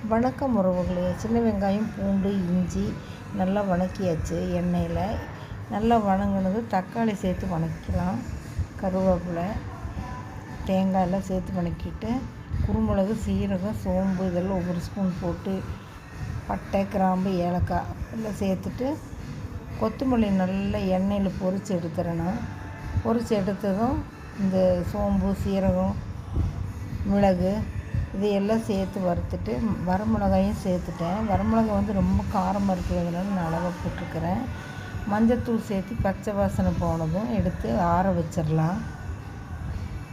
வணக்கம் உறவுகளே. சின்ன வெங்காயம், பூண்டு, இஞ்சி நல்லா வணக்கியாச்சு. எண்ணெயில் நல்லா வணங்கினது தக்காளி சேர்த்து வணக்கலாம். கருவேப்பிலை, தேங்காய் எல்லாம் சேர்த்து வணக்கிட்டு குருமிளகு, சீரகம், சோம்பு இதெல்லாம் ஒவ்வொரு ஸ்பூன் போட்டு பட்டை, கிராம்பு, ஏலக்காய் எல்லாம் சேர்த்துட்டு கொத்தமல்லி நல்லா எண்ணெயில் பொரித்து எடுத்துடணும். பொரித்து எடுத்ததும் இந்த சோம்பு, சீரகம், மிளகு இதையெல்லாம் சேர்த்து வறுத்துட்டு வரமிளகாயும் சேர்த்துட்டேன். வரமிளகாய் வந்து ரொம்ப காரமாக இருக்கிறதுனால நான் அளவாக போட்டிருக்கிறேன். மஞ்சத்தூள் சேர்த்து பச்சை வாசனை போனதும் எடுத்து ஆற வச்சிடலாம்.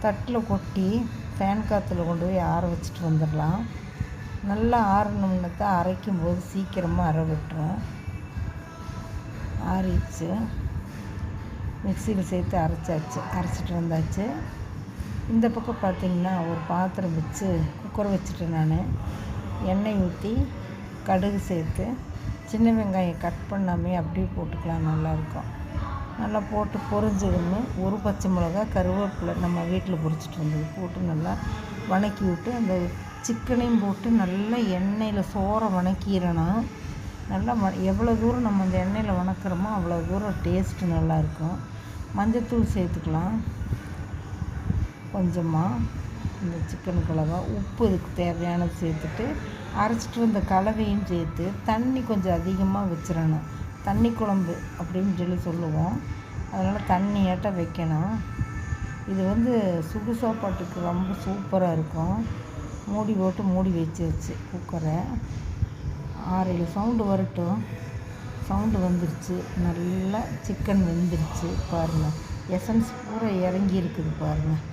தட்டில் கொட்டி ஃபேன் காற்றுல கொண்டு போய் ஆற வச்சுட்டு வந்துடலாம். நல்லா ஆறணும்னு தான் அரைக்கும்போது சீக்கிரமாக அரை விட்டுரும். ஆறிடுச்சு. மிக்சியில் சேர்த்து அரைச்சிட்டு வந்தாச்சு. இந்த பக்கம் பார்த்திங்கன்னா ஒரு பாத்திரம் வச்சு குக்கர் வச்சுட்டு நான் எண்ணெய் ஊற்றி கடுகு சேர்த்து சின்ன வெங்காயம் கட் பண்ணாமே அப்படியே போட்டுக்கலாம். நல்லாயிருக்கும். நல்லா போட்டு பொரிஞ்சதுன்னு ஒரு பச்சை மிளகா, கருவேப்பிலை நம்ம வீட்டில் பொரிச்சிட்டு வந்தது போட்டு நல்லா வணக்கி விட்டு அந்த சிக்கனையும் போட்டு நல்லா எண்ணெயில் சோற வணக்கிடணும். நல்லா எவ்வளோ தூரம் நம்ம அந்த எண்ணெயில் வணக்கிறோமோ அவ்வளோ தூரம் டேஸ்ட்டு நல்லாயிருக்கும். மஞ்சத்தூள் சேர்த்துக்கலாம். கொஞ்சமாக இந்த சிக்கன் கலவை, உப்பு இதுக்கு தேவையானது சேர்த்துட்டு அரைச்சிட்டு வந்த கலவையும் சேர்த்து தண்ணி கொஞ்சம் அதிகமாக வச்சிடணும். தண்ணி குழம்பு அப்படின்னு சொல்லுவோம். அதனால் தண்ணியாட்ட வைக்கணும். இது வந்து சுடு சாப்பாட்டுக்கு ரொம்ப சூப்பராக இருக்கும். மூடி போட்டு மூடி வச்சு குக்கரை 6-7 சவுண்டு வரட்டும். சவுண்டு வந்துருச்சு. நல்லா சிக்கன் வெந்துருச்சு பாருங்கள். எசன்ஸ் பூரா இறங்கி இருக்குது பாருங்கள்.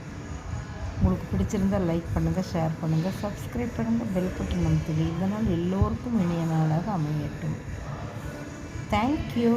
உங்களுக்கு பிடிச்சிருந்தால் லைக் பண்ணுங்கள், ஷேர் பண்ணுங்கள், சப்ஸ்கிரைப் பண்ணுங்கள், பெல் பட்டன் அமுத்துங்க. இதனால் எல்லோருக்கும் இனிய நாளாக அமையட்டும். தேங்க்யூ.